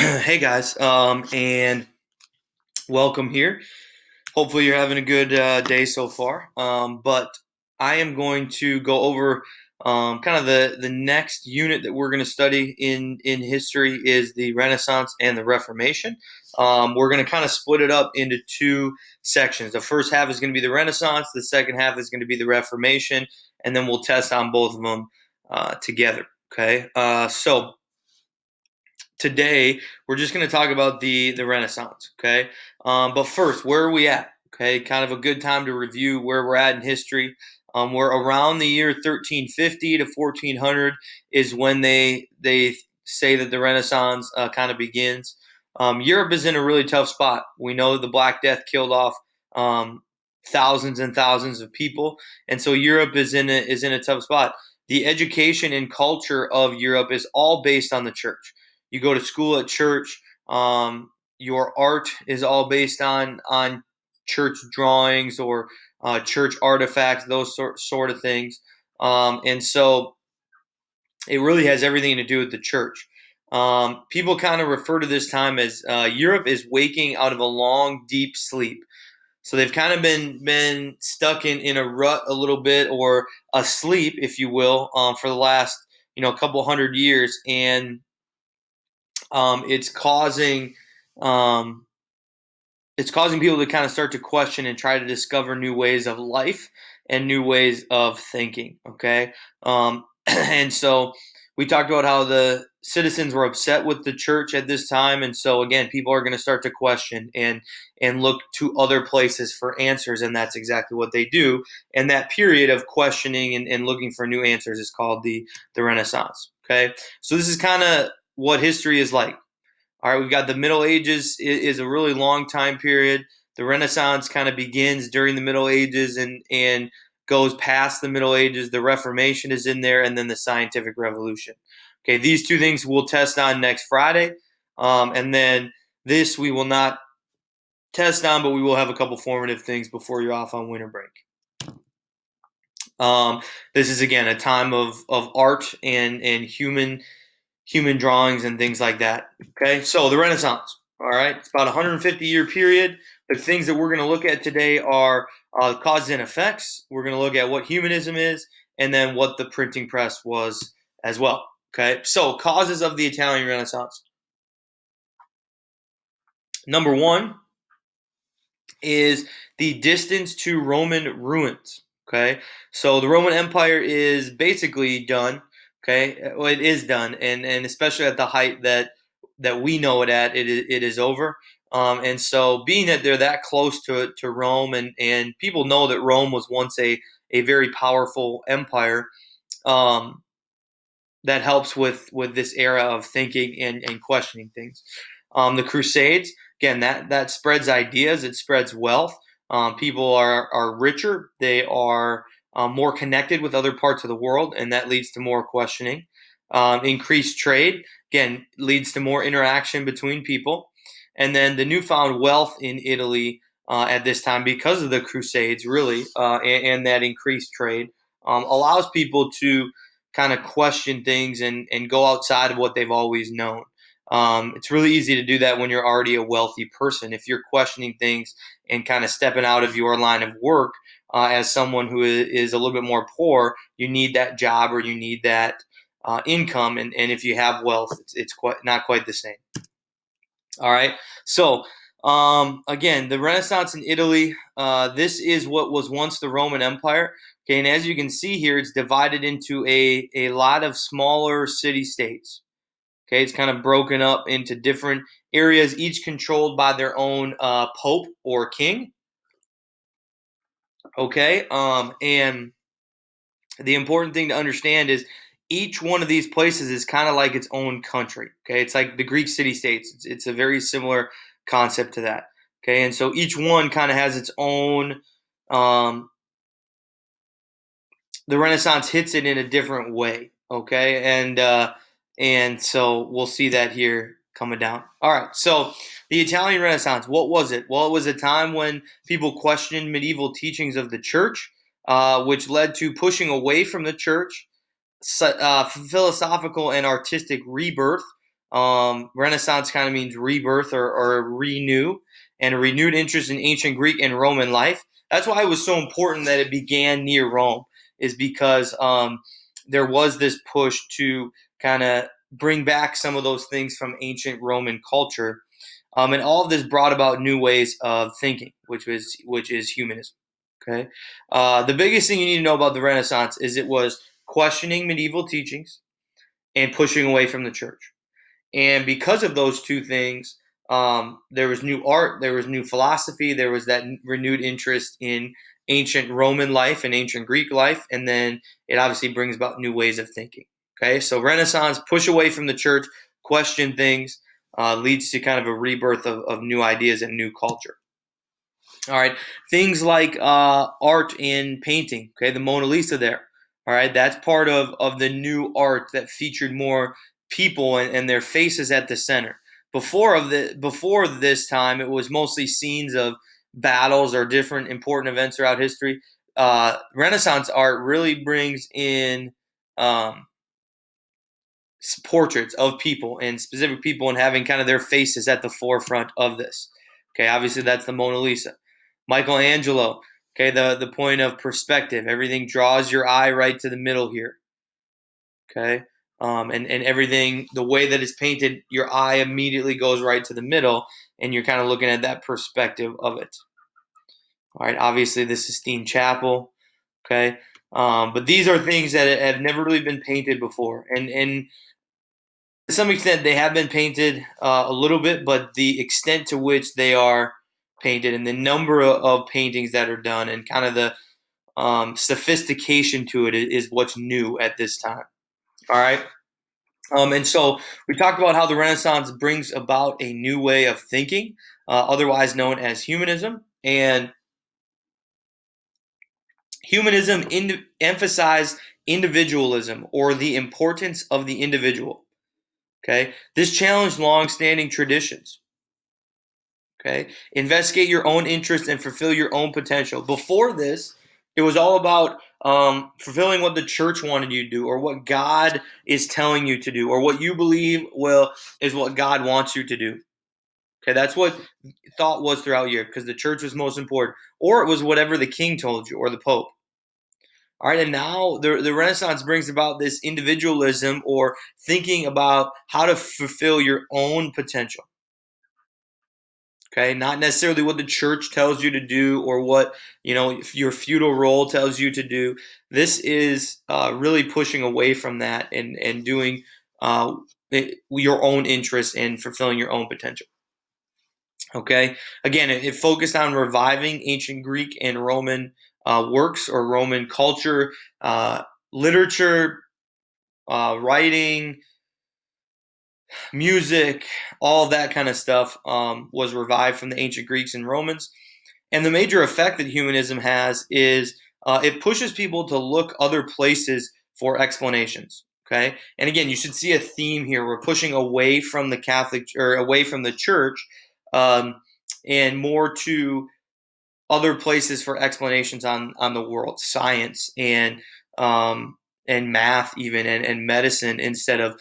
Hey guys, and welcome here. Hopefully, you're having a good day so far. But I am going to go over kind of the next unit that we're going to study in history is the Renaissance and the Reformation. We're going to kind of split it up into two sections. The first half is going to be the Renaissance. The second half is going to be the Reformation, and then we'll test on both of them together. Okay, so today we're just going to talk about the Renaissance. Okay, but first, where are we at? Okay, kind of a good time to review where we're at in history. We're around the year 1350 to 1400 is when they say that the Renaissance kind of begins. Europe is in a really tough spot. We know the Black Death killed off um, thousands and thousands of people, and so Europe is in a tough spot. The education and culture of Europe is all based on the church. You go to school at church. Your art is all based on church drawings or church artifacts, those sort of things. And so it really has everything to do with the church. People kind of refer to this time as Europe is waking out of a long, deep sleep. So they've kind of been stuck in a rut a little bit, or asleep, if you will, for the last couple hundred years, and it's causing um, it's causing people to kind of start to question and try to discover new ways of life and new ways of thinking. Okay, and so we talked about how the citizens were upset with the church at this time, and so again, people are going to start to question and look to other places for answers, and that's exactly what they do. And that period of questioning and looking for new answers is called the Renaissance. Okay, so this is kind of what history is like. All right, we've got the Middle Ages is a really long time period. The Renaissance kind of begins during the Middle Ages and goes past the Middle Ages. The Reformation is in there, and then the Scientific Revolution. Okay, these two things we'll test on next Friday, and then this we will not test on, but we will have a couple formative things before you're off on winter break. This is again a time of art and human drawings and things like that. Okay, so the Renaissance. All right, it's about a 150-year period. The things that we're going to look at today are causes and effects. We're going to look at what humanism is, and then what the printing press was as well. Okay, so causes of the Italian Renaissance. Number one is the distance to Roman ruins. Okay, so the Roman Empire is basically done. Okay, well, it is done, and especially at the height that we know it at, it is over. And so, being that they're that close to Rome, and people know that Rome was once a very powerful empire, um, that helps with this era of thinking and questioning things. The Crusades, again, that spreads ideas, it spreads wealth. People are richer, they are more connected with other parts of the world, and that leads to more questioning. Increased trade, again, leads to more interaction between people. And then the newfound wealth in Italy at this time, because of the Crusades, really, and that increased trade, allows people to kind of question things and go outside of what they've always known. It's really easy to do that when you're already a wealthy person. If you're questioning things and kind of stepping out of your line of work as someone who is a little bit more poor, you need that job or you need that income. And if you have wealth, it's quite not quite the same. All right. So again, the Renaissance in Italy. This is what was once the Roman Empire. Okay, and as you can see here, it's divided into a lot of smaller city states. Okay, it's kind of broken up into different areas, each controlled by their own pope or king. Okay, and the important thing to understand is each one of these places is kind of like its own country. Okay, it's like the Greek city states. It's a very similar concept to that. Okay, and so each one kind of has its own. Um, the Renaissance hits it in a different way. Okay, and so we'll see that here coming down. All right, so the Italian Renaissance. What was it? Well, it was a time when people questioned medieval teachings of the church, which led to pushing away from the church, philosophical and artistic rebirth, Renaissance kind of means rebirth or renew, and a renewed interest in ancient Greek and Roman life. That's why it was so important that it began near Rome, is because there was this push to kind of bring back some of those things from ancient Roman culture. And all of this brought about new ways of thinking, which is humanism. Okay, the biggest thing you need to know about the Renaissance is it was questioning medieval teachings and pushing away from the church. And because of those two things, there was new art, there was new philosophy, there was that renewed interest in ancient Roman life and ancient Greek life, and then it obviously brings about new ways of thinking. Okay, so Renaissance, push away from the church, question things, leads to kind of a rebirth of new ideas and new culture. All right, things like art and painting. Okay, the Mona Lisa there. All right, that's part of the new art that featured more people and their faces at the center. Before this time, it was mostly scenes of battles or different important events throughout history. Renaissance art really brings in um, portraits of people and specific people and having kind of their faces at the forefront of this. Okay, obviously that's the Mona Lisa. Michelangelo, okay, the point of perspective. Everything draws your eye right to the middle here. Okay. And everything, the way that it's painted, your eye immediately goes right to the middle, and you're kind of looking at that perspective of it. All right, obviously the Sistine Chapel, okay, but these are things that have never really been painted before, and to some extent they have been painted a little bit, but the extent to which they are painted and the number of paintings that are done and kind of the sophistication to it is what's new at this time. All right. And so we talked about how the Renaissance brings about a new way of thinking, otherwise known as humanism. And humanism emphasized individualism or the importance of the individual. Okay. This challenged long-standing traditions. Okay. Investigate your own interests and fulfill your own potential. Before this, it was all about fulfilling what the church wanted you to do, or what God is telling you to do, or what you believe will is what God wants you to do. Okay, that's what thought was throughout Europe, because the church was most important, or it was whatever the king told you or the pope. All right, and now the Renaissance brings about this individualism or thinking about how to fulfill your own potential. Okay, not necessarily what the church tells you to do or what your feudal role tells you to do. This is really pushing away from that and doing your own interests and fulfilling your own potential. Okay, again, it focused on reviving ancient Greek and Roman works or Roman culture, literature, writing, music, all that kind of stuff was revived from the ancient Greeks and Romans. And the major effect that humanism has is it pushes people to look other places for explanations. Okay, and again, you should see a theme here. We're pushing away from the Catholic or away from the church, um, and more to other places for explanations on the world, science um, and math, even and medicine, instead of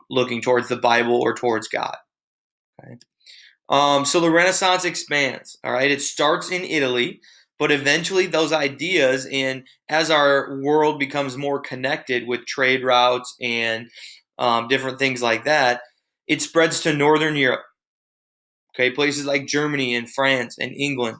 looking towards the Bible or towards God. Okay. So the Renaissance expands. All right, it starts in Italy, but eventually those ideas, and as our world becomes more connected with trade routes and different things like that, it spreads to Northern Europe. Okay, places like Germany and France and England.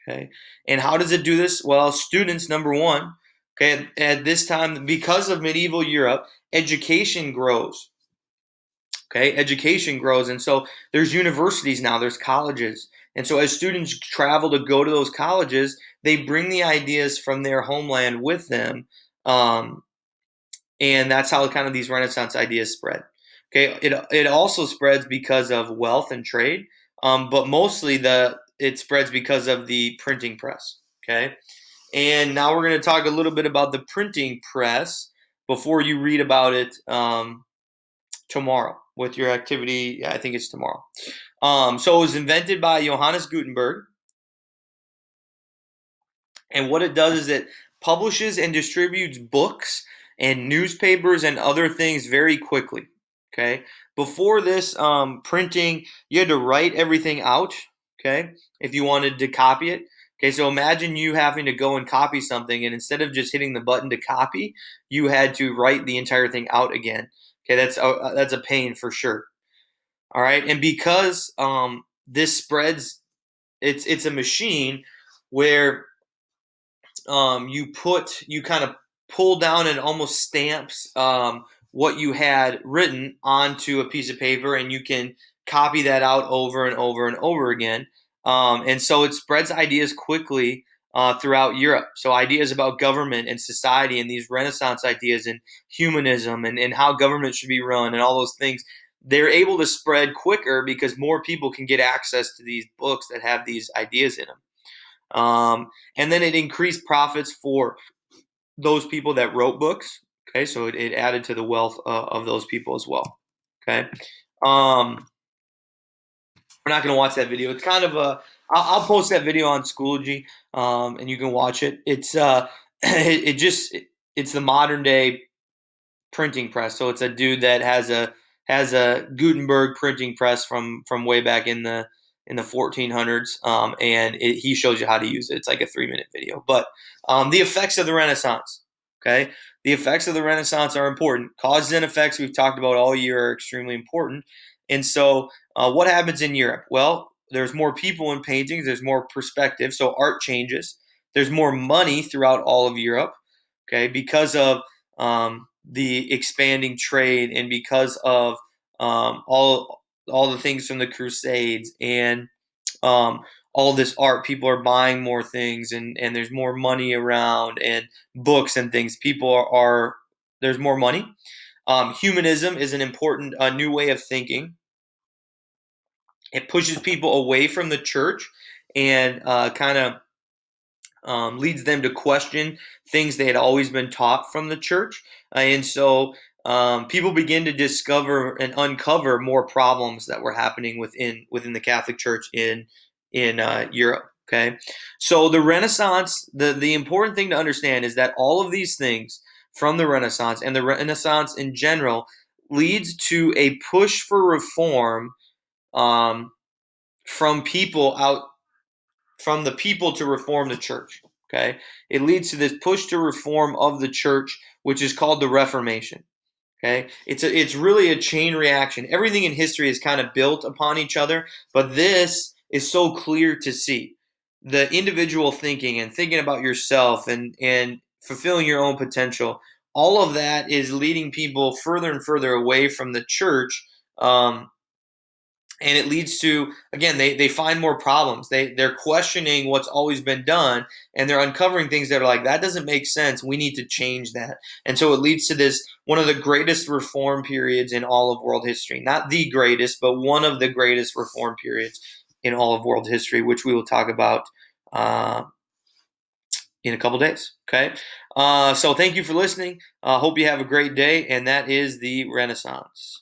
Okay, and how does it do this? Well, students, number one. Okay, at this time, because of medieval Europe, education grows. Okay, education grows, and so there's universities now, there's colleges, and so as students travel to go to those colleges, they bring the ideas from their homeland with them, um, and that's how kind of these Renaissance ideas spread. Okay, it also spreads because of wealth and trade, but mostly it spreads because of the printing press. Okay, and now we're going to talk a little bit about the printing press before you read about it. Tomorrow with your activity. Yeah, I think it's tomorrow. So it was invented by Johannes Gutenberg, and what it does is it publishes and distributes books and newspapers and other things very quickly. Okay, before this, printing, you had to write everything out. Okay, if you wanted to copy it. Okay, so imagine you having to go and copy something, and instead of just hitting the button to copy, you had to write the entire thing out again. Okay, that's a pain for sure. All right, and because this spreads, it's a machine where you kind of pull down and almost stamps what you had written onto a piece of paper, and you can copy that out over and over and over again. And so it spreads ideas quickly throughout Europe. So ideas about government and society and these Renaissance ideas and humanism and how government should be run and all those things, they're able to spread quicker because more people can get access to these books that have these ideas in them. And then it increased profits for those people that wrote books. Okay, so it added to the wealth of those people as well. Okay, we're not going to watch that video. It's kind of a. I'll post that video on Schoology, and you can watch it. It's it's the modern day printing press. So it's a dude that has a Gutenberg printing press from way back in the 1400s, and he shows you how to use it. It's like a 3 minute video. But the effects of the Renaissance. Okay, the effects of the Renaissance are important. Causes and effects we've talked about all year are extremely important. And so, what happens in Europe? Well, there's more people in paintings. There's more perspective, so art changes. There's more money throughout all of Europe. Okay, because of the expanding trade and because of all the things from the Crusades and all this art, people are buying more things and there's more money around and books and things. People are there's more money. Humanism is an important new way of thinking. It pushes people away from the church and kind of leads them to question things they had always been taught from the church. And so people begin to discover and uncover more problems that were happening within the Catholic Church in Europe. Okay, so the Renaissance, the important thing to understand is that all of these things from the Renaissance and the Renaissance in general leads to a push for reform um, from people out from the people to reform the church. Okay, it leads to this push to reform of the church, which is called the Reformation. Okay, it's really a chain reaction. Everything in history is kind of built upon each other, but this is so clear to see. The individual thinking and thinking about yourself and fulfilling your own potential, all of that is leading people further and further away from the church. And it leads to, again, they find more problems. They're questioning what's always been done, and they're uncovering things that are like, that doesn't make sense, we need to change that. And so it leads to this, one of the greatest reform periods in all of world history. Not the greatest, but one of the greatest reform periods in all of world history, which we will talk about uh, in a couple days. Okay, so thank you for listening. Hope you have a great day, and that is the Renaissance.